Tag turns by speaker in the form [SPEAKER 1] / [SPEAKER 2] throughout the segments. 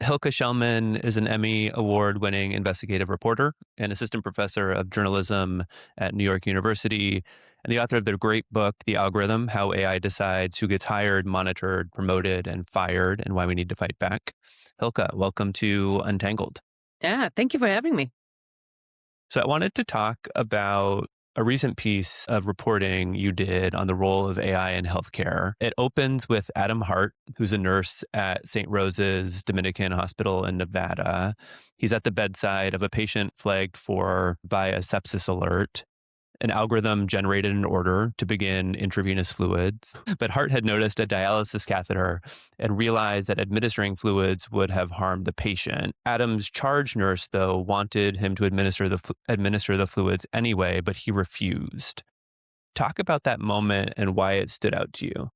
[SPEAKER 1] Hilke Schellman is an Emmy Award-winning investigative reporter and assistant professor of journalism at New York University, and the author of the great book, The Algorithm: How AI Decides Who Gets Hired, Monitored, Promoted, and Fired, and Why We Need to Fight Back. Hilke, welcome to Untangled.
[SPEAKER 2] Yeah, thank you for having me.
[SPEAKER 1] So I wanted to talk about a recent piece of reporting you did on the role of AI in healthcare. It opens with Adam Hart, who's a nurse at St. Rose's Dominican Hospital in Nevada. He's at the bedside of a patient flagged for by a sepsis alert. An algorithm generated an order to begin intravenous fluids, but Hart had noticed a dialysis catheter and realized that administering fluids would have harmed the patient. Adam's charge nurse, though, wanted him to administer the fluids anyway, but he refused. Talk about that moment and why it stood out to you.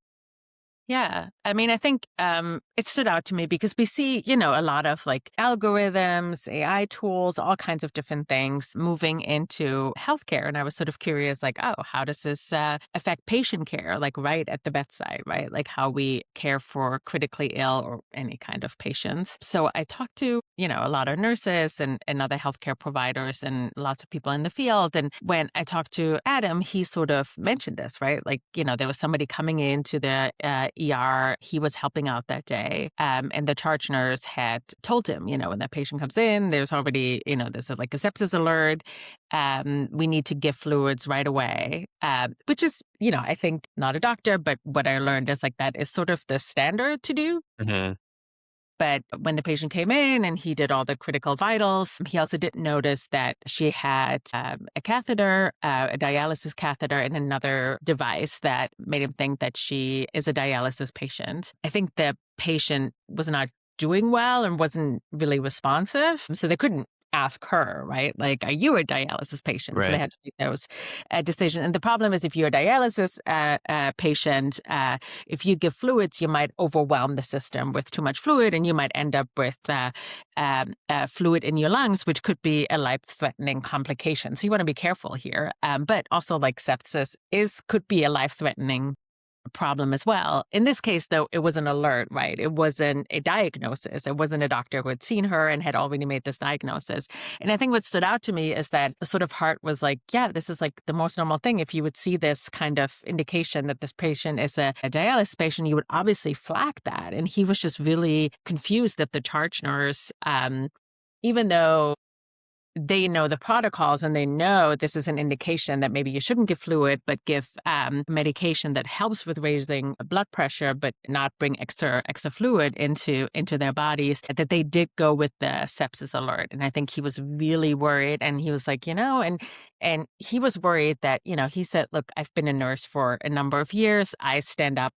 [SPEAKER 2] Yeah. I mean, I think it stood out to me because we see, a lot of like algorithms, AI tools, all kinds of different things moving into healthcare. And I was sort of curious, like, oh, how does this affect patient care, like right at the bedside, right? Like how we care for critically ill or any kind of patients. So I talked to, a lot of nurses and other healthcare providers and lots of people in the field. And when I talked to Adam, he sort of mentioned this, right? Like, there was somebody coming into the ER. He was helping out that day. And the charge nurse had told him, when that patient comes in, there's already, there's like a sepsis alert. We need to give fluids right away, which is, I think not a doctor, but what I learned is like that is sort of the standard to do.
[SPEAKER 1] Hmm.
[SPEAKER 2] But when the patient came in and he did all the critical vitals, he also did notice that she had a catheter, a dialysis catheter, and another device that made him think that she is a dialysis patient. I think the patient was not doing well and wasn't really responsive. So they couldn't ask her, right? Like, are you a dialysis patient? So they
[SPEAKER 1] Right.
[SPEAKER 2] had to make those decisions. And the problem is if you're a dialysis patient, if you give fluids, you might overwhelm the system with too much fluid and you might end up with fluid in your lungs, which could be a life-threatening complication. So you want to be careful here. But also like sepsis could be a life-threatening problem as well. In this case, though, it was an alert, right? It wasn't a diagnosis. It wasn't a doctor who had seen her and had already made this diagnosis. And I think what stood out to me is that the sort of Hart was like, yeah, this is like the most normal thing. If you would see this kind of indication that this patient is a dialysis patient, you would obviously flag that. And he was just really confused that the charge nurse, even though they know the protocols and they know this is an indication that maybe you shouldn't give fluid, but give medication that helps with raising blood pressure, but not bring extra fluid into their bodies, that they did go with the sepsis alert. And I think he was really worried. And he was like, and he was worried that, he said, look, I've been a nurse for a number of years. I stand up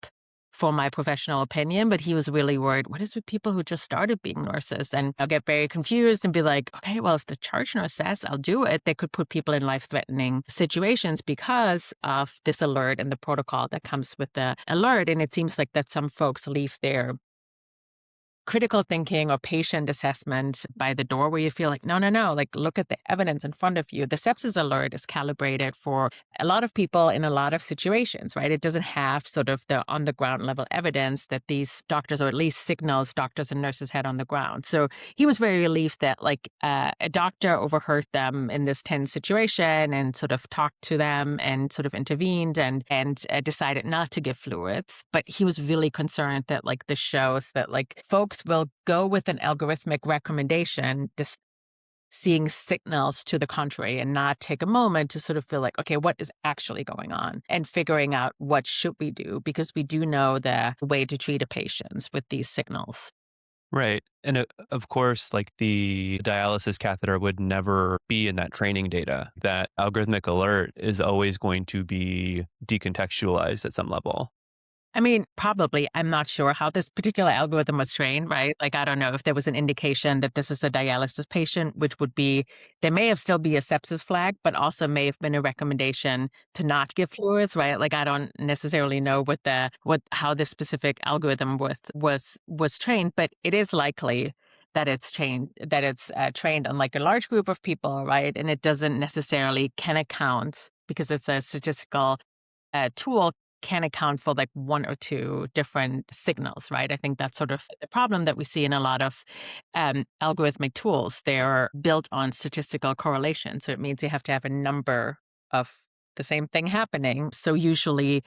[SPEAKER 2] for my professional opinion, but he was really worried. What is with people who just started being nurses? And I'll get very confused and be like, okay, well, if the charge nurse says I'll do it, they could put people in life-threatening situations because of this alert and the protocol that comes with the alert. And it seems like that some folks leave their critical thinking or patient assessment by the door where you feel like, no, like look at the evidence in front of you. The sepsis alert is calibrated for a lot of people in a lot of situations, right? It doesn't have sort of the on the ground level evidence that these doctors, or at least signals doctors and nurses had on the ground. So he was very relieved that like a doctor overheard them in this tense situation and sort of talked to them and sort of intervened and decided not to give fluids. But he was really concerned that like this shows that like folks will go with an algorithmic recommendation, just seeing signals to the contrary and not take a moment to sort of feel like, okay, what is actually going on and figuring out what should we do because we do know the way to treat a patient with these signals.
[SPEAKER 1] Right. And of course, like the dialysis catheter would never be in that training data. That algorithmic alert is always going to be decontextualized at some level.
[SPEAKER 2] I mean, probably. I'm not sure how this particular algorithm was trained, right? Like, I don't know if there was an indication that this is a dialysis patient, which would be, there may have still be a sepsis flag, but also may have been a recommendation to not give fluids, right? Like, I don't necessarily know how this specific algorithm was trained, but it is likely that trained on like a large group of people, right? And it doesn't necessarily can account because it's a statistical tool can account for like one or two different signals, right? I think that's sort of the problem that we see in a lot of algorithmic tools. They're built on statistical correlation. So it means you have to have a number of the same thing happening. So usually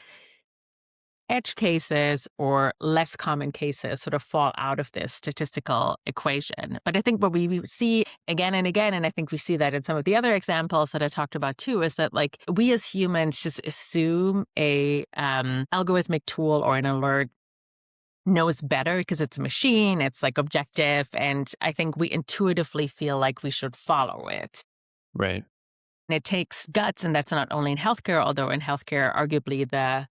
[SPEAKER 2] edge cases or less common cases sort of fall out of this statistical equation. But I think what we see again and again, and I think we see that in some of the other examples that I talked about too, is that like we as humans just assume a algorithmic tool or an alert knows better because it's a machine, it's like objective, and I think we intuitively feel like we should follow it.
[SPEAKER 1] Right.
[SPEAKER 2] And it takes guts, and that's not only in healthcare, although in healthcare, arguably the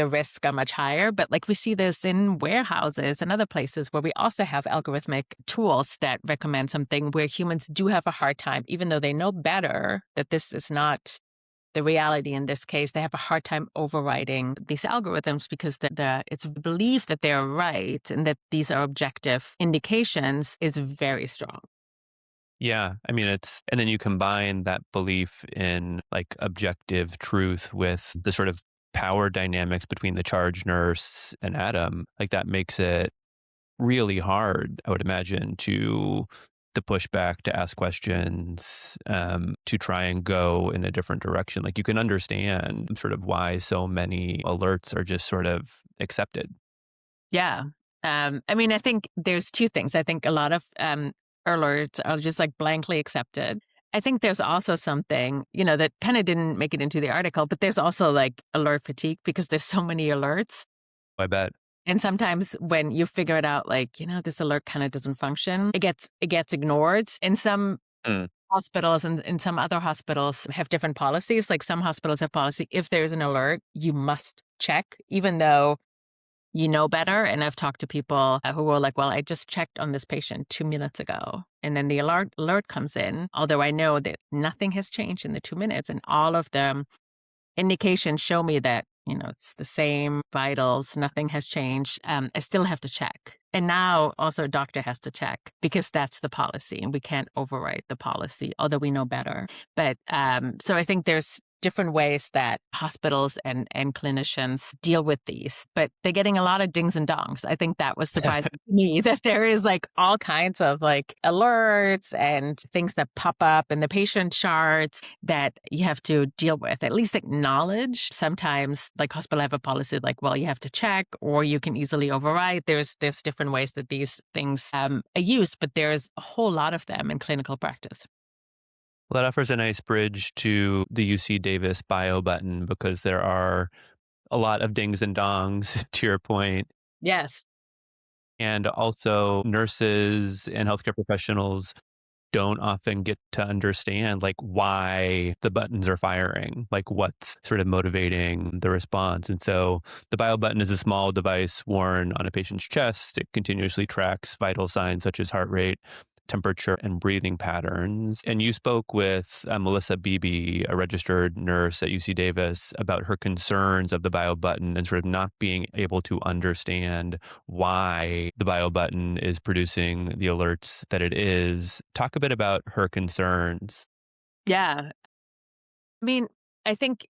[SPEAKER 2] risks are much higher. But like we see this in warehouses and other places where we also have algorithmic tools that recommend something where humans do have a hard time, even though they know better that this is not the reality in this case, they have a hard time overriding these algorithms because it's belief that they're right and that these are objective indications is very strong.
[SPEAKER 1] Yeah. I mean, and then you combine that belief in like objective truth with the sort of power dynamics between the charge nurse and Adam. Like that makes it really hard, I would imagine, to push back, to ask questions, to try and go in a different direction. Like you can understand sort of why so many alerts are just sort of accepted.
[SPEAKER 2] Yeah. I mean, I think there's two things. I think a lot of alerts are just like blankly accepted. I think there's also something, that kind of didn't make it into the article, but there's also like alert fatigue because there's so many alerts.
[SPEAKER 1] I bet.
[SPEAKER 2] And sometimes when you figure it out, like, this alert kind of doesn't function, it gets ignored. In some hospitals and in some other hospitals have different policies. Like some hospitals have policy, if there's an alert, you must check, even though you know better. And I've talked to people who were like, well, I just checked on this patient 2 minutes ago. And then the alert comes in, although I know that nothing has changed in the 2 minutes. And all of the indications show me that, it's the same vitals, nothing has changed. I still have to check. And now also a doctor has to check because that's the policy and we can't override the policy, although we know better. But so I think there's different ways that hospitals and clinicians deal with these, but they're getting a lot of dings and dongs. I think that was surprising to me that there is like all kinds of like alerts and things that pop up in the patient charts that you have to deal with, at least acknowledge. Sometimes like hospital have a policy like, well, you have to check or you can easily override. There's different ways that these things are used, but there's a whole lot of them in clinical practice.
[SPEAKER 1] Well, that offers a nice bridge to the UC Davis bio button because there are a lot of dings and dongs, to your point.
[SPEAKER 2] Yes.
[SPEAKER 1] And also nurses and healthcare professionals don't often get to understand like why the buttons are firing, like what's sort of motivating the response. And so the bio button is a small device worn on a patient's chest. It continuously tracks vital signs such as heart rate, temperature, and breathing patterns. And you spoke with Melissa Beebe, a registered nurse at UC Davis, about her concerns of the bio button and sort of not being able to understand why the bio button is producing the alerts that it is. Talk a bit about her concerns.
[SPEAKER 2] Yeah. I mean, I think,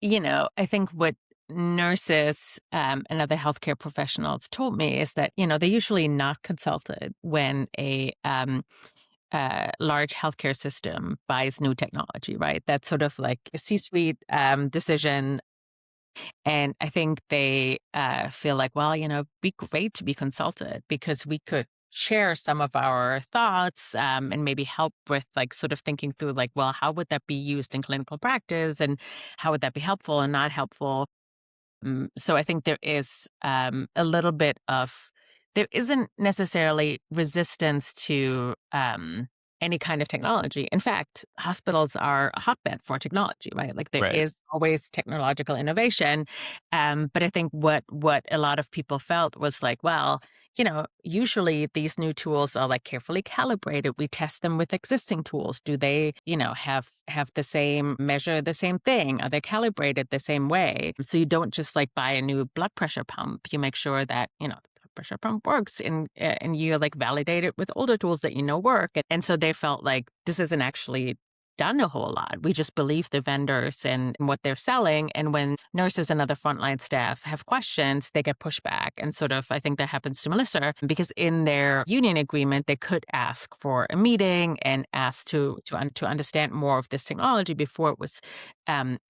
[SPEAKER 2] I think what nurses and other healthcare professionals told me is that, they're usually not consulted when a large healthcare system buys new technology, right? That's sort of like a C-suite decision. And I think they feel like, well, it'd be great to be consulted because we could share some of our thoughts and maybe help with like sort of thinking through like, well, how would that be used in clinical practice and how would that be helpful and not helpful? So I think there is a little bit of, there isn't necessarily resistance to any kind of technology. In fact, hospitals are a hotbed for technology, right? Like there
[SPEAKER 1] Right.
[SPEAKER 2] is always technological innovation. But I think what a lot of people felt was like, well, usually these new tools are like carefully calibrated. We test them with existing tools. Do they, have the same measure, the same thing? Are they calibrated the same way? So you don't just like buy a new blood pressure pump. You make sure that, the blood pressure pump works and you like validate it with older tools that work. And so they felt like this isn't actually done a whole lot. We just believe the vendors and what they're selling. And when nurses and other frontline staff have questions, they get pushback. And sort of, I think that happens to Melissa because in their union agreement, they could ask for a meeting and ask to understand more of this technology before it was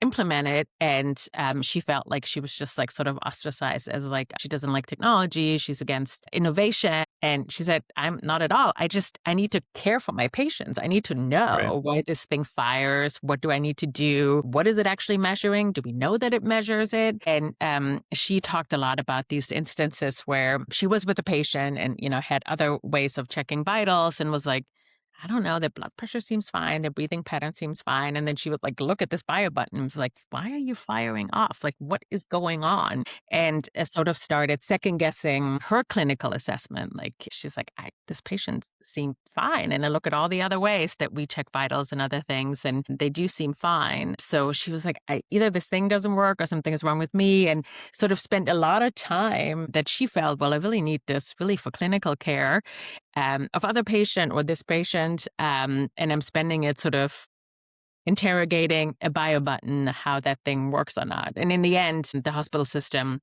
[SPEAKER 2] implemented. And she felt like she was just like sort of ostracized as like she doesn't like technology, she's against innovation. And she said, I'm not at all. I need to care for my patients. I need to know why this thing fires. What do I need to do? What is it actually measuring? Do we know that it measures it? And she talked a lot about these instances where she was with a patient and, had other ways of checking vitals and was like, I don't know, their blood pressure seems fine, their breathing pattern seems fine. And then she would like look at this bio button and was like, why are you firing off? Like, what is going on? And sort of started second guessing her clinical assessment. Like, she's like, this patient seemed fine. And I look at all the other ways that we check vitals and other things, and they do seem fine. So she was like, either this thing doesn't work or something is wrong with me. And sort of spent a lot of time that she felt, well, I really need this really for clinical care of other patient or this patient, and I'm spending it sort of interrogating a bio button, how that thing works or not. And in the end, the hospital system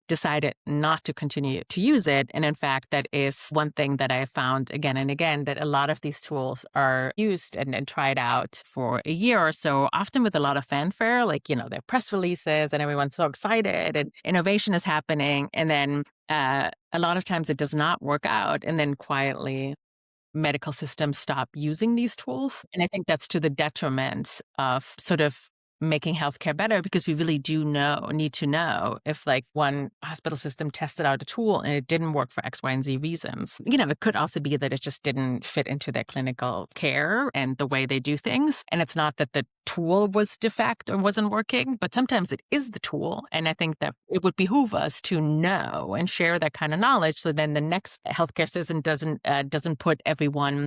[SPEAKER 2] decided not to continue to use it. And in fact, that is one thing that I have found again and again, that a lot of these tools are used and tried out for a year or so, often with a lot of fanfare, like, there are press releases and everyone's so excited and innovation is happening. And then a lot of times it does not work out. And then quietly, medical systems stop using these tools. And I think that's to the detriment of sort of making healthcare better, because we really need to know if like one hospital system tested out a tool and it didn't work for X, Y, and Z reasons. It could also be that it just didn't fit into their clinical care and the way they do things. And it's not that the tool was defect or wasn't working, but sometimes it is the tool. And I think that it would behoove us to know and share that kind of knowledge, so then the next healthcare system doesn't put everyone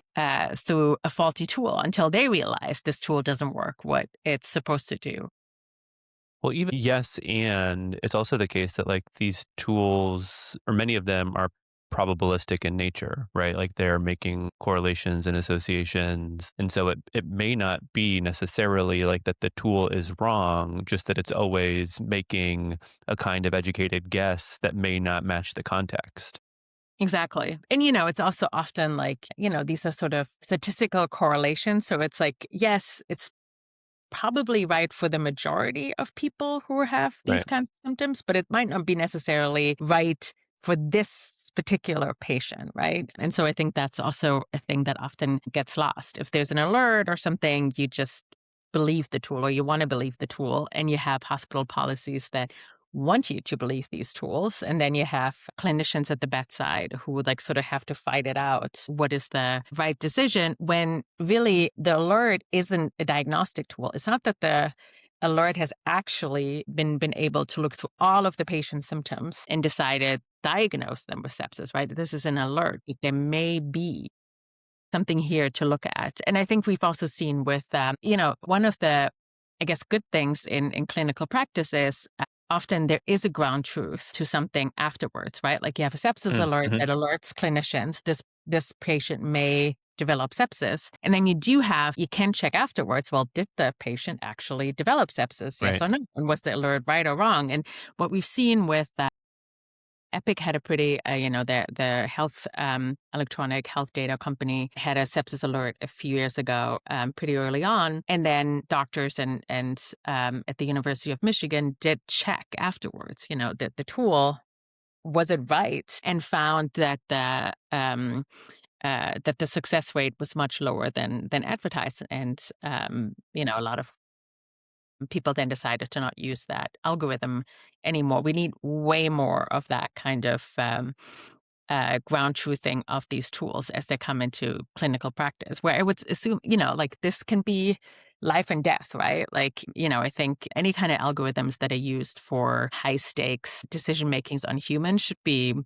[SPEAKER 2] through a faulty tool until they realize this tool doesn't work what it's supposed to do.
[SPEAKER 1] Well, even yes, and it's also the case that like these tools, or many of them, are probabilistic in nature, right? Like they're making correlations and associations. And so it may not be necessarily like that the tool is wrong, just that it's always making a kind of educated guess that may not match the context.
[SPEAKER 2] Exactly. And, it's also often like, these are sort of statistical correlations. So it's like, yes, it's probably right for the majority of people who have these
[SPEAKER 1] Right.
[SPEAKER 2] kinds of symptoms, but it might not be necessarily right for this particular patient, right? And so I think that's also a thing that often gets lost. If there's an alert or something, you just believe the tool, or you want to believe the tool, and you have hospital policies that want you to believe these tools. And then you have clinicians at the bedside who would like sort of have to fight it out. What is the right decision, when really the alert isn't a diagnostic tool? It's not that the alert has actually been able to look through all of the patient's symptoms and decided diagnose them with sepsis, right? This is an alert that there may be something here to look at. And I think we've also seen with, one of the, I guess, good things in clinical practice is often there is a ground truth to something afterwards, right? Like you have a sepsis alert
[SPEAKER 1] Mm-hmm.
[SPEAKER 2] that alerts clinicians this patient may develop sepsis. And then you can check afterwards, well, did the patient actually develop sepsis? Yes
[SPEAKER 1] Right.
[SPEAKER 2] or no? And was the alert right or wrong? And what we've seen with Epic had a pretty, the health electronic health data company had a sepsis alert a few years ago, pretty early on, and then doctors and at the University of Michigan did check afterwards. That the tool, was it right, and found that the success rate was much lower than advertised, and a lot of people then decided to not use that algorithm anymore. We need way more of that kind of ground truthing of these tools as they come into clinical practice, where I would assume, like this can be life and death, right? Like, I think any kind of algorithms that are used for high stakes decision makings on humans should be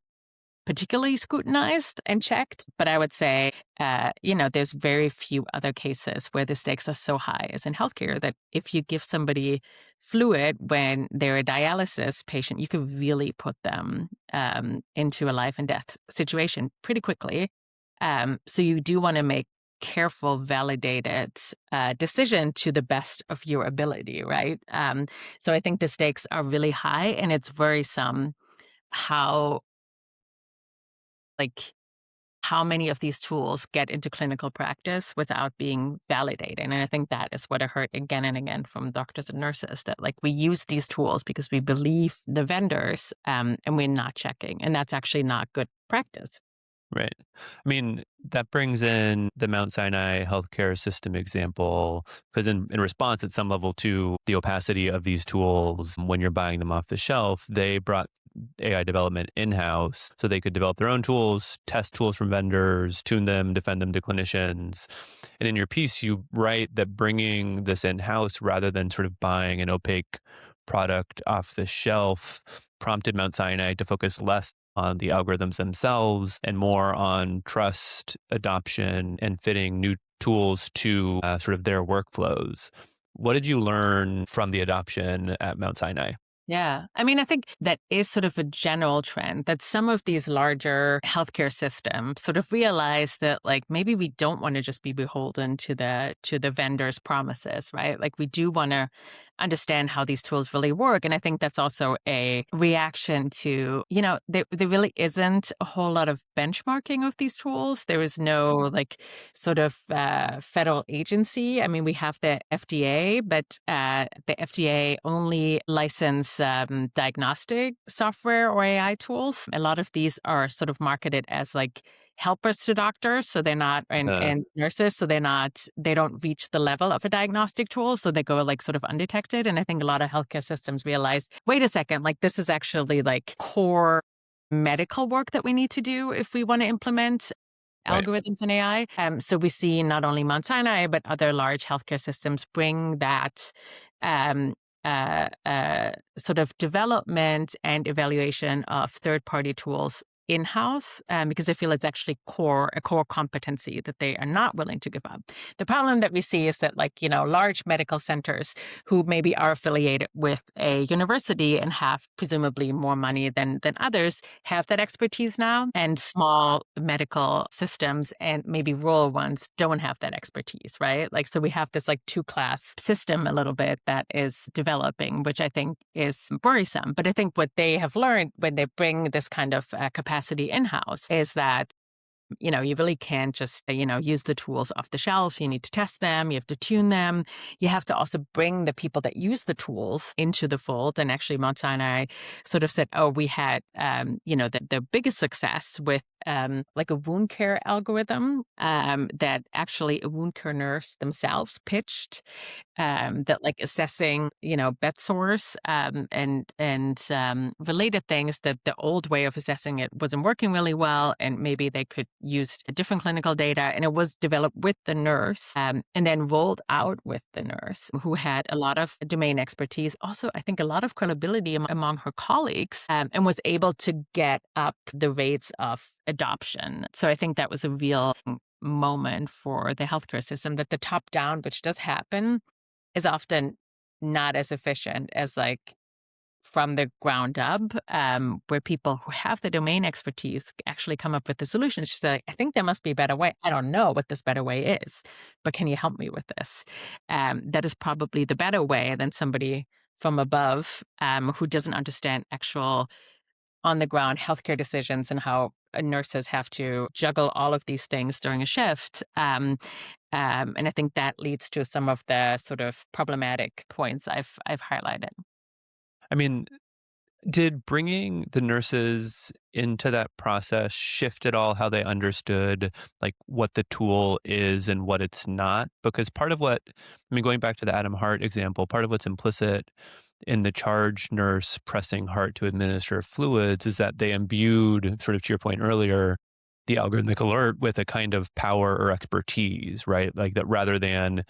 [SPEAKER 2] particularly scrutinized and checked. But I would say, there's very few other cases where the stakes are so high as in healthcare that if you give somebody fluid when they're a dialysis patient, you could really put them into a life and death situation pretty quickly. So you do want to make careful, validated decision to the best of your ability, right? So I think the stakes are really high, and it's worrisome how like how many of these tools get into clinical practice without being validated. And I think that is what I heard again and again from doctors and nurses, that like we use these tools because we believe the vendors, and we're not checking. And that's actually not good practice.
[SPEAKER 1] Right. I mean, that brings in the Mount Sinai healthcare system example, because in response at some level to the opacity of these tools when you're buying them off the shelf, they brought AI development in-house so they could develop their own tools, test tools from vendors, tune them, defend them to clinicians. And in your piece, you write that bringing this in-house rather than sort of buying an opaque product off the shelf prompted Mount Sinai to focus less on the algorithms themselves and more on trust, adoption, and fitting new tools to sort of their workflows. What did you learn from the adoption at Mount Sinai?
[SPEAKER 2] Yeah. I mean, I think that is sort of a general trend that some of these larger healthcare systems sort of realize that like maybe we don't want to just be beholden to the vendor's promises, right? Like we do want to understand how these tools really work. And I think that's also a reaction to, there really isn't a whole lot of benchmarking of these tools. There is no like sort of federal agency. I mean, we have the FDA, but the FDA only license diagnostic software or AI tools. A lot of these are sort of marketed as like helpers to doctors, so they're not, and nurses, so they don't reach the level of a diagnostic tool, so they go like sort of undetected. And I think a lot of healthcare systems realize, wait a second, like this is actually like core medical work that we need to do if we want to implement algorithms and AI. So we see not only Mount Sinai, but other large healthcare systems bring that sort of development and evaluation of third-party tools in-house, because I feel it's actually a core competency that they are not willing to give up. The problem that we see is that large medical centers who maybe are affiliated with a university and have presumably more money than others have that expertise now, and small medical systems and maybe rural ones don't have that expertise, right? Like, so we have this like two-class system a little bit that is developing, which I think is worrisome. But I think what they have learned when they bring this kind of capacity in-house is that you really can't just, use the tools off the shelf. You need to test them. You have to tune them. You have to also bring the people that use the tools into the fold. And actually, Mount Sinai sort of said, oh, we had, the biggest success with like a wound care algorithm that actually a wound care nurse themselves pitched, that like assessing, bed sores and related things, that the old way of assessing it wasn't working really well. And maybe they could use a different clinical data. And it was developed with the nurse and then rolled out with the nurse, who had a lot of domain expertise. Also, I think a lot of credibility among her colleagues, and was able to get up the rates of adoption. So I think that was a real moment for the healthcare system, that the top down, which does happen, is often not as efficient as like from the ground up, where people who have the domain expertise actually come up with the solutions. She's like, I think there must be a better way. I don't know what this better way is, but can you help me with this? That is probably the better way than somebody from above who doesn't understand actual on the ground healthcare decisions and how nurses have to juggle all of these things during a shift. And I think that leads to some of the sort of problematic points I've highlighted.
[SPEAKER 1] I mean, did bringing the nurses into that process shift at all how they understood like what the tool is and what it's not? Because part of going back to the Adam Hart example, part of what's implicit in the charge nurse pressing Hart to administer fluids is that they imbued, sort of to your point earlier, the algorithmic alert with a kind of power or expertise, right? Like that, rather than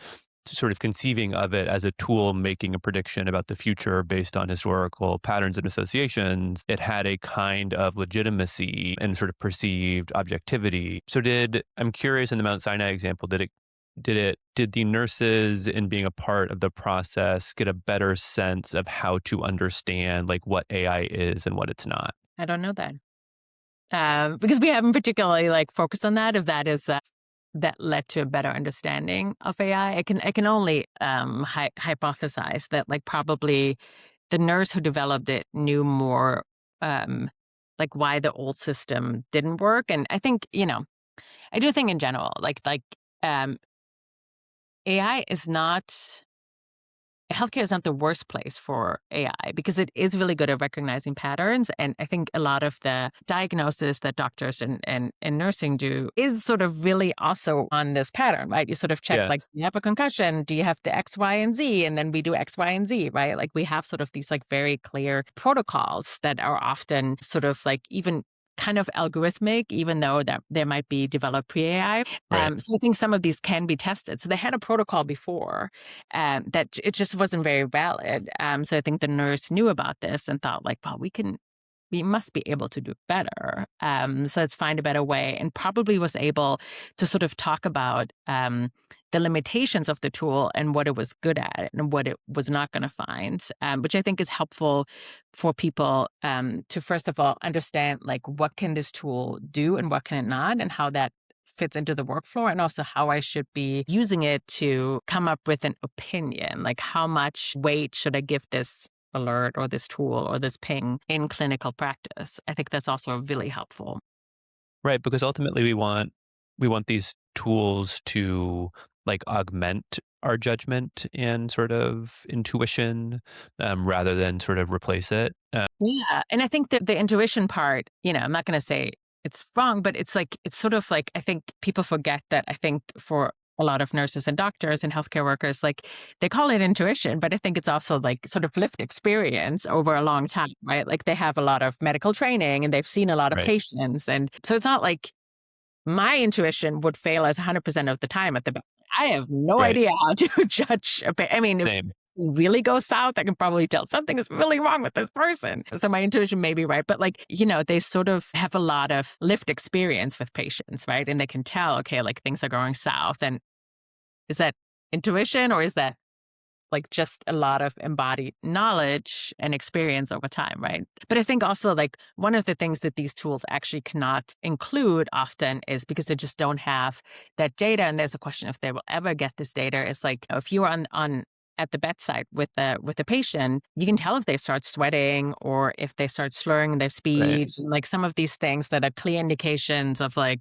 [SPEAKER 1] sort of conceiving of it as a tool making a prediction about the future based on historical patterns and associations, it had a kind of legitimacy and sort of perceived objectivity. So I'm curious, in the Mount Sinai example, did the nurses, in being a part of the process, get a better sense of how to understand like what AI is and what it's not?
[SPEAKER 2] I don't know that. Because we haven't particularly like focused on that, if that is that led to a better understanding of AI. I can only hypothesize that like probably the nurse who developed it knew more um, like why the old system didn't work. And I think, I do think in general, um, AI is not healthcare is not the worst place for AI because it is really good at recognizing patterns. And I think a lot of the diagnosis that doctors and nursing do is sort of really also on this pattern, right? You sort of check, like,
[SPEAKER 1] Yes.
[SPEAKER 2] do you have a concussion? Do you have the X, Y, and Z? And then we do X, Y, and Z, right? Like we have sort of these like very clear protocols that are often sort of like even kind of algorithmic, even though that they might be developed pre-AI.
[SPEAKER 1] Right.
[SPEAKER 2] So I think some of these can be tested. So they had a protocol before that it just wasn't very valid. So I think the nurse knew about this and thought like, well, we must be able to do better. So let's find a better way, and probably was able to sort of talk about the limitations of the tool and what it was good at and what it was not going to find, which I think is helpful for people to first of all understand like what can this tool do and what can it not, and how that fits into the workflow, and also how I should be using it to come up with an opinion, like how much weight should I give this alert or this tool or this ping in clinical practice. I think that's also really helpful.
[SPEAKER 1] Right, because ultimately we want these tools to like augment our judgment and sort of intuition, rather than sort of replace it.
[SPEAKER 2] Yeah. And I think that the intuition part, I'm not going to say it's wrong, but it's sort of like, I think people forget that. I think for a lot of nurses and doctors and healthcare workers, like they call it intuition, but I think it's also like sort of lived experience over a long time, right? Like they have a lot of medical training and they've seen a lot of
[SPEAKER 1] Right.
[SPEAKER 2] patients. And so it's not like my intuition would fail as 100% of the time at the I have no
[SPEAKER 1] Right.
[SPEAKER 2] idea how to judge I mean, if
[SPEAKER 1] Same.
[SPEAKER 2] it really goes south, I can probably tell something is really wrong with this person. So my intuition may be right, but like, they sort of have a lot of lived experience with patients, right? And they can tell, okay, like things are going south. And is that intuition or is that like just a lot of embodied knowledge and experience over time, right? But I think also like one of the things that these tools actually cannot include often is because they just don't have that data. And there's a question if they will ever get this data. It's like if you're on at the bedside with the patient, you can tell if they start sweating or if they start slurring their
[SPEAKER 1] Right.
[SPEAKER 2] speech, and like some of these things that are clear indications of like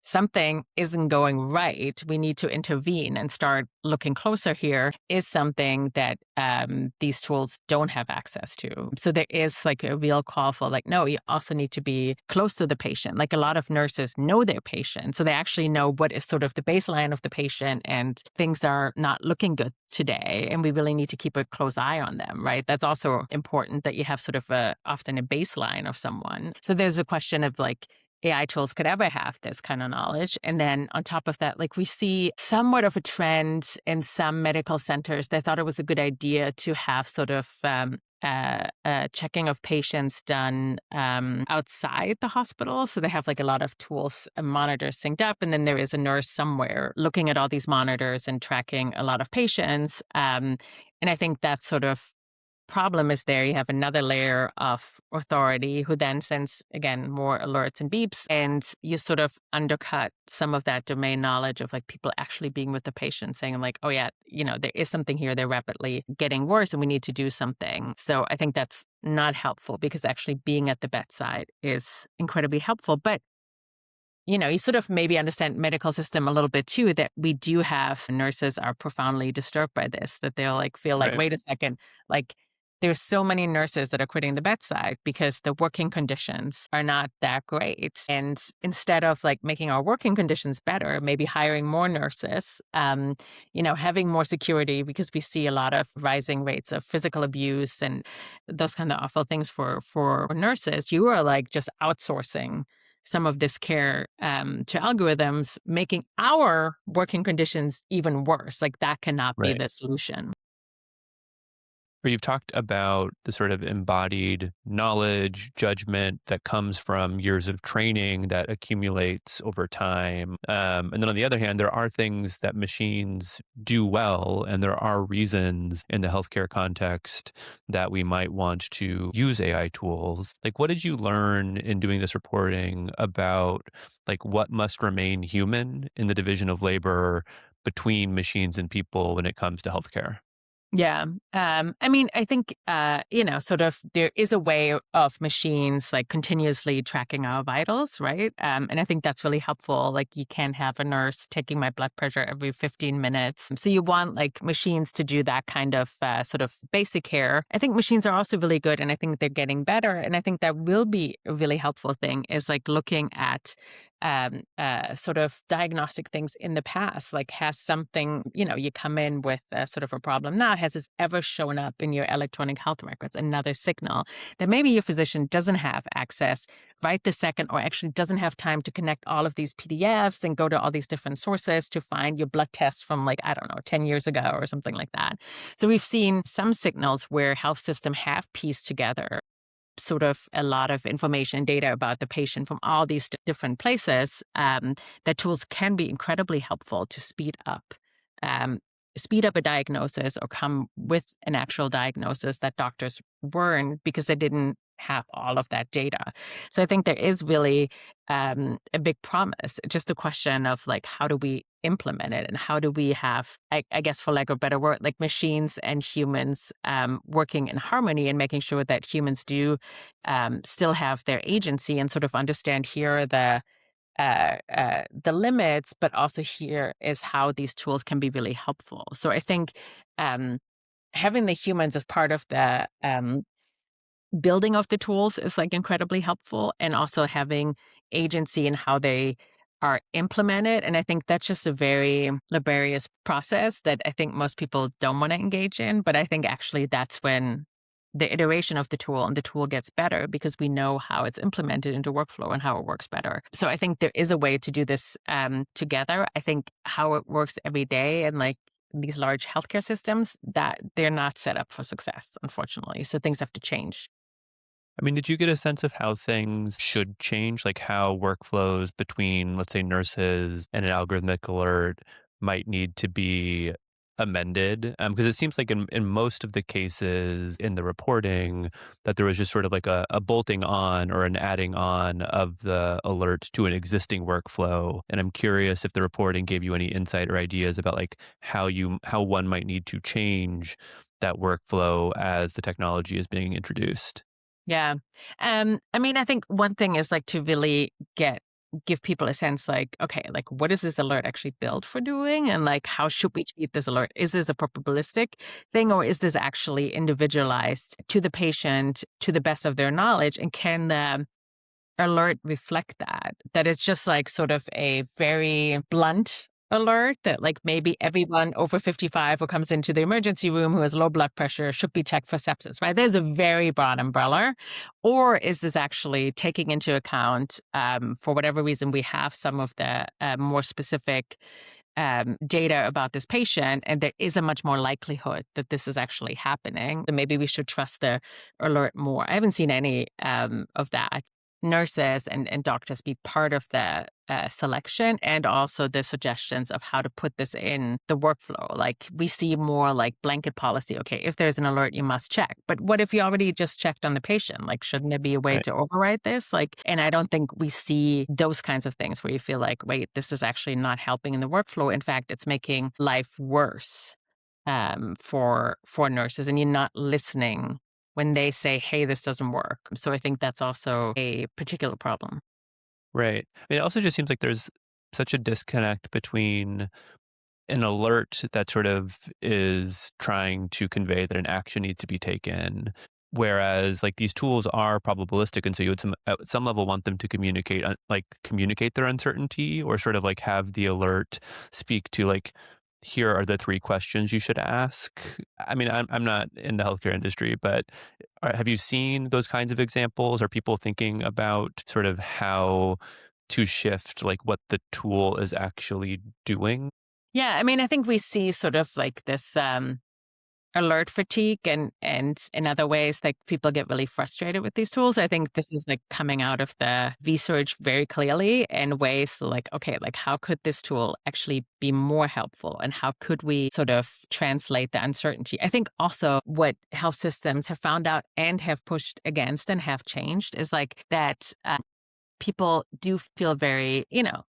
[SPEAKER 2] something isn't going right, we need to intervene and start looking closer here, is something that these tools don't have access to. So there is like a real call for like, no, you also need to be close to the patient. Like a lot of nurses know their patient. So they actually know what is sort of the baseline of the patient and things are not looking good today. And we really need to keep a close eye on them, right? That's also important that you have sort of often a baseline of someone. So there's a question of like, AI tools could ever have this kind of knowledge. And then on top of that, like we see somewhat of a trend in some medical centers. They thought it was a good idea to have sort of checking of patients done outside the hospital. So they have like a lot of tools and monitors synced up. And then there is a nurse somewhere looking at all these monitors and tracking a lot of patients. And I think that's sort of problem is there you have another layer of authority who then sends again more alerts and beeps, and you sort of undercut some of that domain knowledge of like people actually being with the patient saying like, oh yeah, there is something here, they're rapidly getting worse and we need to do something. So I think that's not helpful because actually being at the bedside is incredibly helpful. But you sort of maybe understand medical system a little bit too, that we do have nurses are profoundly disturbed by this, that they'll like feel like,
[SPEAKER 1] Right.
[SPEAKER 2] wait a second, like there's so many nurses that are quitting the bedside because the working conditions are not that great. And instead of like making our working conditions better, maybe hiring more nurses, having more security, because we see a lot of rising rates of physical abuse and those kind of awful things for nurses, you are like just outsourcing some of this care to algorithms, making our working conditions even worse. Like that cannot be
[SPEAKER 1] Right.
[SPEAKER 2] the solution.
[SPEAKER 1] Or you've talked about the sort of embodied knowledge, judgment that comes from years of training that accumulates over time. And then on the other hand, there are things that machines do well, and there are reasons in the healthcare context that we might want to use AI tools. Like, what did you learn in doing this reporting about like what must remain human in the division of labor between machines and people when it comes to healthcare?
[SPEAKER 2] Yeah. I mean, I think, sort of there is a way of machines like continuously tracking our vitals, right? And I think that's really helpful. Like you can't have a nurse taking my blood pressure every 15 minutes. So you want like machines to do that kind of sort of basic care. I think machines are also really good and I think they're getting better. And I think that will be a really helpful thing is like looking at sort of diagnostic things in the past. Like, has something, you come in with sort of a problem now, has this ever shown up in your electronic health records? Another signal that maybe your physician doesn't have access right this second, or actually doesn't have time to connect all of these PDFs and go to all these different sources to find your blood tests from, like, I don't know, 10 years ago or something like that. So we've seen some signals where health systems have pieced together sort of a lot of information and data about the patient from all these different places, that tools can be incredibly helpful to um, speed up a diagnosis or come with an actual diagnosis that doctors weren't because they didn't have all of that data. So I think there is really a big promise. Just a question of like, how do we implement it and how do we have, I guess, for lack of a better word, like machines and humans working in harmony and making sure that humans do still have their agency and sort of understand here are the limits, but also here is how these tools can be really helpful. So I think um, having the humans as part of the building of the tools is like incredibly helpful, and also having agency in how they are implemented. And I think that's just a very laborious process that I think most people don't want to engage in. But I think actually that's when the iteration of the tool and the tool gets better because we know how it's implemented into workflow and how it works better. So I think there is a way to do this together. I think how it works every day and like these large healthcare systems, that they're not set up for success, unfortunately. So things have to change.
[SPEAKER 1] I mean, did you get a sense of how things should change, like how workflows between, let's say, nurses and an algorithmic alert might need to be amended? Because it seems like in most of the cases in the reporting that there was just sort of like a bolting on or an adding on of the alert to an existing workflow. And I'm curious if the reporting gave you any insight or ideas about like how one might need to change that workflow as the technology is being introduced.
[SPEAKER 2] Yeah. I mean, I think one thing is like to really give people a sense like, okay, like what is this alert actually built for doing? And like, how should we treat this alert? Is this a probabilistic thing or is this actually individualized to the patient to the best of their knowledge? And can the alert reflect that? That it's just like sort of a very blunt alert that like maybe everyone over 55 who comes into the emergency room who has low blood pressure should be checked for sepsis, right? There's a very broad umbrella. Or is this actually taking into account, for whatever reason, we have some of the more specific data about this patient, and there is a much more likelihood that this is actually happening. Then maybe we should trust the alert more. I haven't seen any of that. Nurses and doctors be part of the selection and also the suggestions of how to put this in the workflow. Like we see more like blanket policy. Okay, if there's an alert, you must check. But what if you already just checked on the patient? Like, shouldn't there be a way
[SPEAKER 1] Right.
[SPEAKER 2] to override this? Like, and I don't think we see those kinds of things where you feel like, wait, this is actually not helping in the workflow. In fact, it's making life worse for nurses, and you're not listening when they say, hey, this doesn't work. So I think that's also a particular problem.
[SPEAKER 1] Right. It also just seems like there's such a disconnect between an alert that sort of is trying to convey that an action needs to be taken, whereas like these tools are probabilistic, and so you would at some level want them to communicate, like communicate their uncertainty, or sort of like have the alert speak to like, here are the three questions you should ask. I mean, I'm not in the healthcare industry, but have you seen those kinds of examples? Are people thinking about sort of how to shift like what the tool is actually doing?
[SPEAKER 2] Yeah, I mean, I think we see sort of like this. alert fatigue and in other ways, like people get really frustrated with these tools. I think this is like coming out of the research very clearly in ways like, okay, like how could this tool actually be more helpful and how could we sort of translate the uncertainty? I think also what health systems have found out and have pushed against and have changed is like that people do feel very,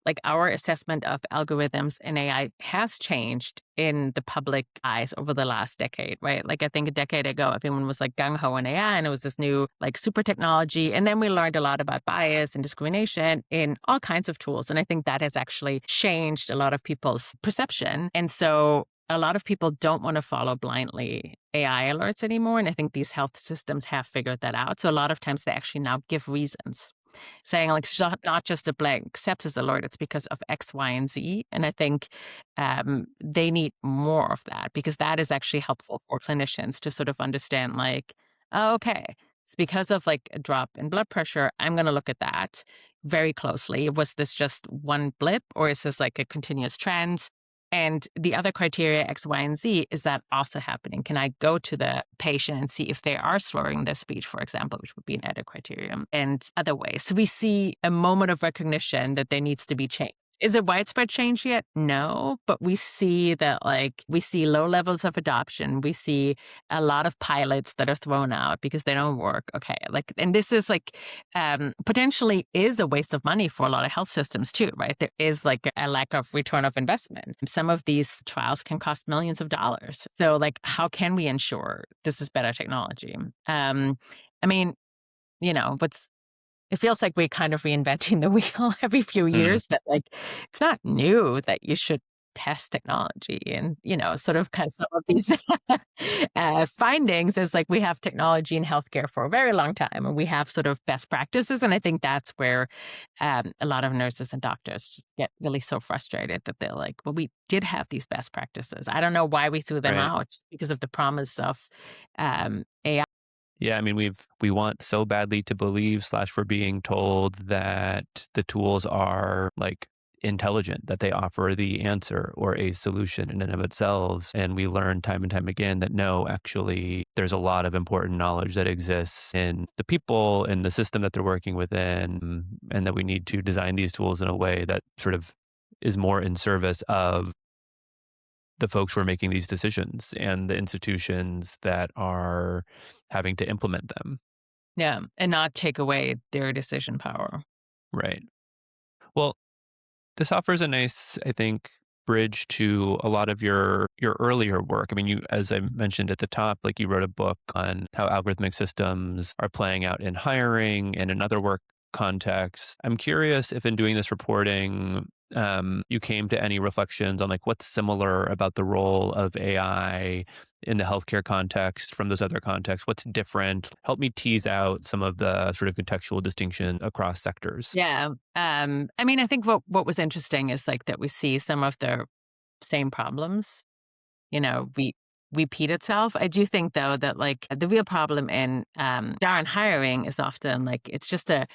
[SPEAKER 2] like our assessment of algorithms and AI has changed in the public eyes over the last decade, right? Like I think a decade ago, everyone was like gung ho on AI and it was this new like super technology. And then we learned a lot about bias and discrimination in all kinds of tools. And I think that has actually changed a lot of people's perception. And so a lot of people don't want to follow blindly AI alerts anymore. And I think these health systems have figured that out. So a lot of times they actually now give reasons saying like not just a blank sepsis alert, it's because of X, Y, and Z. And I think they need more of that because that is actually helpful for clinicians to sort of understand like, oh, okay, it's because of like a drop in blood pressure. I'm going to look at that very closely. Was this just one blip or is this like a continuous trend? And the other criteria, X, Y, and Z, is that also happening? Can I go to the patient and see if they are slurring their speech, for example, which would be an added criterion, and other ways? So we see a moment of recognition that there needs to be change. Is it widespread change yet? No, but we see that we see low levels of adoption. We see a lot of pilots that are thrown out because they don't work. Okay, and this is potentially is a waste of money for a lot of health systems too, right? There is like a lack of return of investment. Some of these trials can cost millions of dollars. So how can we ensure this is better technology? I mean, it feels like we're kind of reinventing the wheel every few years that it's not new that you should test technology and, sort of kind of some of these findings is we have technology in healthcare for a very long time and we have sort of best practices. And I think that's where a lot of nurses and doctors just get really so frustrated that they're like, well, we did have these best practices. I don't know why we threw them out just because of the promise of AI.
[SPEAKER 1] Yeah, I mean, we want so badly to believe / we're being told that the tools are intelligent, that they offer the answer or a solution in and of itself. And we learn time and time again that no, actually, there's a lot of important knowledge that exists in the people, in the system that they're working within, and that we need to design these tools in a way that sort of is more in service of the folks who are making these decisions and the institutions that are having to implement them.
[SPEAKER 2] Yeah, and not take away their decision power.
[SPEAKER 1] Right. Well, this offers a nice, I think, bridge to a lot of your earlier work. I mean, you, as I mentioned at the top, you wrote a book on how algorithmic systems are playing out in hiring and in other work contexts. I'm curious if in doing this reporting, you came to any reflections on what's similar about the role of AI in the healthcare context from those other contexts. What's different? Help me tease out some of the sort of contextual distinction across sectors.
[SPEAKER 2] Yeah. I mean, I think what was interesting is that we see some of the same problems, repeat itself. I do think though that the real problem in darn hiring is often it's just a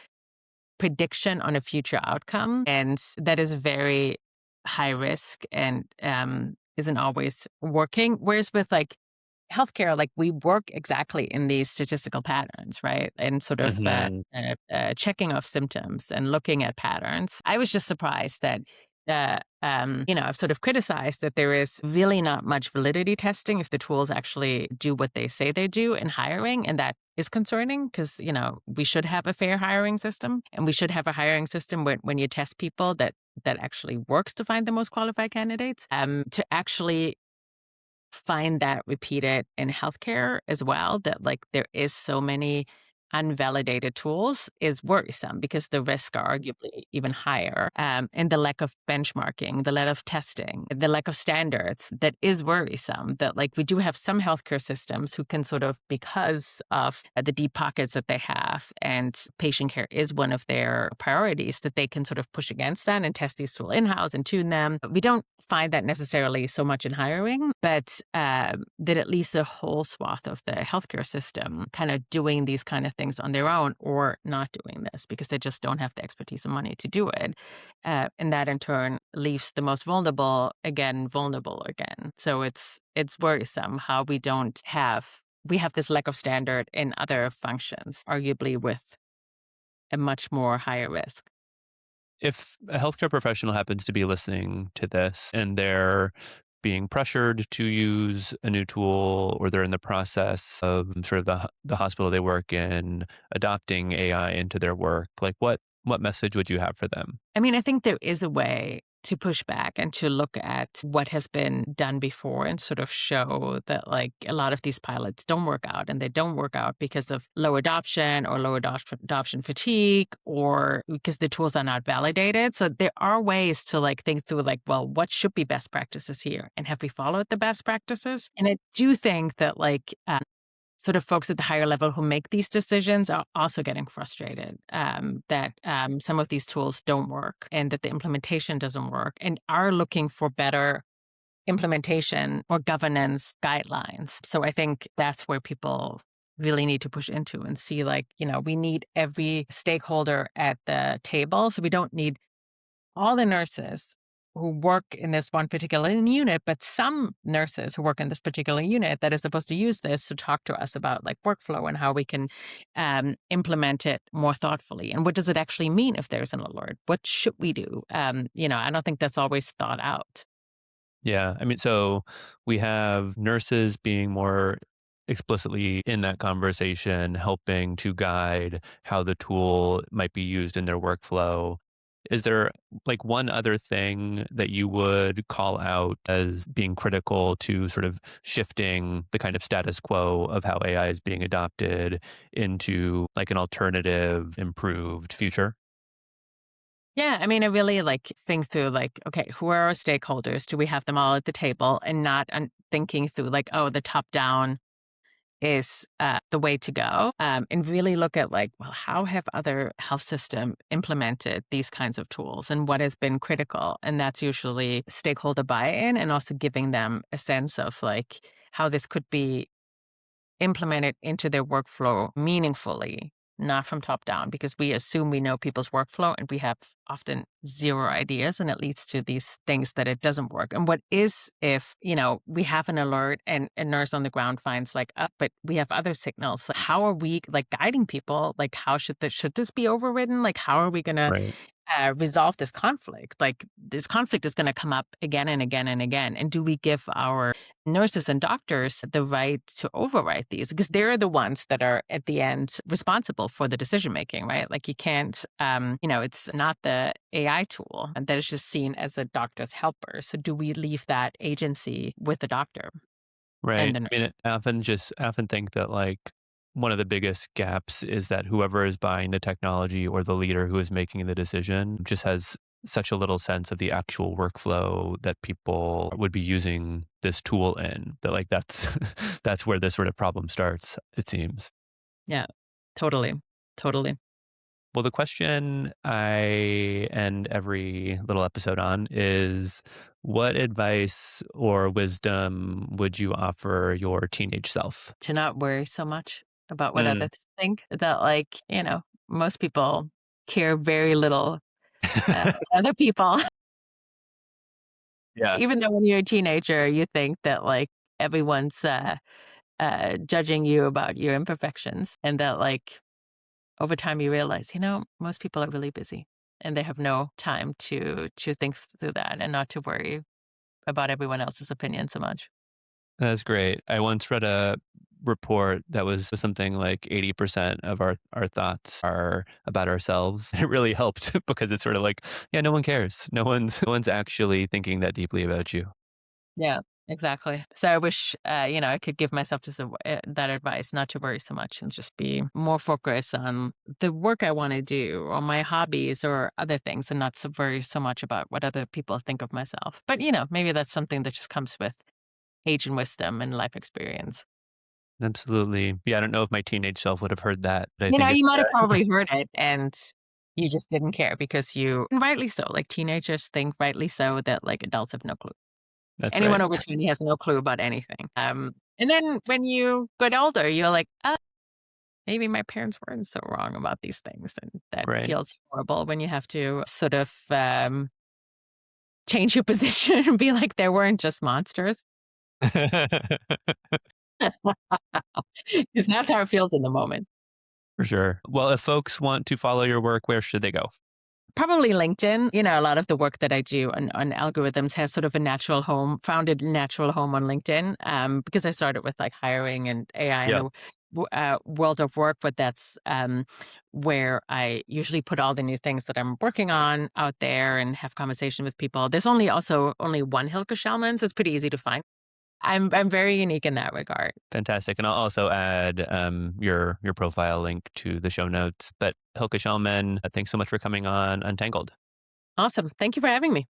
[SPEAKER 2] prediction on a future outcome. And that is very high risk and isn't always working. Whereas with healthcare, we work exactly in these statistical patterns, right? And sort of checking off symptoms and looking at patterns. I was just surprised that I've sort of criticized that there is really not much validity testing if the tools actually do what they say they do in hiring. And that is concerning because, we should have a fair hiring system and we should have a hiring system when you test people that actually works to find the most qualified candidates. To actually find that repeated in healthcare as well, that there is so many unvalidated tools is worrisome because the risks are arguably even higher. And the lack of benchmarking, the lack of testing, the lack of standards, that is worrisome. That we do have some healthcare systems who can sort of, because of the deep pockets that they have and patient care is one of their priorities, that they can sort of push against that and test these tools in-house and tune them. We don't find that necessarily so much in hiring, but that at least a whole swath of the healthcare system kind of doing these kind of things on their own or not doing this because they just don't have the expertise and money to do it. And that in turn leaves the most vulnerable again vulnerable again. So it's worrisome how we have this lack of standard in other functions, arguably with a much more higher risk.
[SPEAKER 1] If a healthcare professional happens to be listening to this and they're being pressured to use a new tool, or they're in the process of sort of the hospital they work in adopting AI into their work, like what message would you have for them?
[SPEAKER 2] I mean, I think there is a way to push back and to look at what has been done before and sort of show that like a lot of these pilots don't work out, and they don't work out because of low adoption or low adoption fatigue or because the tools are not validated. So there are ways to like think through like, well, what should be best practices here? And have we followed the best practices? And I do think that like sort of folks at the higher level who make these decisions are also getting frustrated that some of these tools don't work and that the implementation doesn't work, and are looking for better implementation or governance guidelines. So I think that's where people really need to push into and see like, we need every stakeholder at the table. So we don't need all the nurses who work in this one particular unit, but some nurses who work in this particular unit that is supposed to use this to talk to us about like workflow and how we can implement it more thoughtfully. And what does it actually mean if there's an alert? What should we do? I don't think that's always thought out.
[SPEAKER 1] Yeah. I mean, so we have nurses being more explicitly in that conversation, helping to guide how the tool might be used in their workflow. Is there like one other thing that you would call out as being critical to sort of shifting the kind of status quo of how AI is being adopted into like an alternative, improved future?
[SPEAKER 2] Yeah, I mean, I really like think through like, okay, who are our stakeholders? Do we have them all at the table, and not thinking through like, oh, the top down is the way to go, and really look at like, well, how have other health system implemented these kinds of tools and what has been critical? And that's usually stakeholder buy-in, and also giving them a sense of like how this could be implemented into their workflow meaningfully, not from top down, because we assume we know people's workflow and we have often zero ideas, and it leads to these things that it doesn't work. And what is if, we have an alert and a nurse on the ground finds like, but we have other signals. Like, how are we like guiding people? Like, how should this be overridden? Like, how are we going to
[SPEAKER 1] Right.
[SPEAKER 2] resolve this conflict? Like, this conflict is going to come up again and again and again. And do we give our nurses and doctors the right to override these? Because they're the ones that are at the end responsible for the decision making, right? Like, you can't, it's not the AI tool that is just seen as a doctor's helper. So do we leave that agency with the doctor and
[SPEAKER 1] Right.
[SPEAKER 2] the nurse?
[SPEAKER 1] I mean, I often think that like one of the biggest gaps is that whoever is buying the technology or the leader who is making the decision just has such a little sense of the actual workflow that people would be using this tool in, that like that's that's where this sort of problem starts, it seems.
[SPEAKER 2] Yeah, totally. Totally.
[SPEAKER 1] Well, the question I end every little episode on is, what advice or wisdom would you offer your teenage self?
[SPEAKER 2] To not worry so much about what
[SPEAKER 1] Mm.
[SPEAKER 2] others think, that like, most people care very little what other people.
[SPEAKER 1] Yeah.
[SPEAKER 2] Even though when you're a teenager, you think that like everyone's judging you about your imperfections, and that like over time you realize, most people are really busy and they have no time to think through that and not to worry about everyone else's opinion so much.
[SPEAKER 1] That's great. I once read a report that was something like 80% of our thoughts are about ourselves. It really helped because it's sort of like, yeah, no one cares. No one's actually thinking that deeply about you.
[SPEAKER 2] Yeah, exactly. So I wish, I could give myself just that advice, not to worry so much and just be more focused on the work I want to do or my hobbies or other things, and not so worry so much about what other people think of myself. But, maybe that's something that just comes with age and wisdom and life experience.
[SPEAKER 1] Absolutely. Yeah, I don't know if my teenage self would have heard that, but I think it's
[SPEAKER 2] You might have probably heard it and you just didn't care because and rightly so, like teenagers think rightly so that like adults have no clue.
[SPEAKER 1] that's
[SPEAKER 2] Anyone
[SPEAKER 1] right.
[SPEAKER 2] over 20 has no clue about anything. And then when you get older, you're like, maybe my parents weren't so wrong about these things. And that
[SPEAKER 1] Right.
[SPEAKER 2] feels horrible when you have to sort of change your position and be like, there weren't just monsters. Because that's how it feels in the moment.
[SPEAKER 1] For sure. Well, if folks want to follow your work, where should they go?
[SPEAKER 2] Probably LinkedIn. You know, a lot of the work that I do on algorithms has sort of a natural home, founded natural home on LinkedIn, because I started with like hiring and AI in
[SPEAKER 1] Yeah.
[SPEAKER 2] the world of work. But that's where I usually put all the new things that I'm working on out there and have conversation with people. There's only one Hilke Schellman, so it's pretty easy to find. I'm very unique in that regard.
[SPEAKER 1] Fantastic. And I'll also add your profile link to the show notes. But Hilke Schellman, thanks so much for coming on Untangled.
[SPEAKER 2] Awesome. Thank you for having me.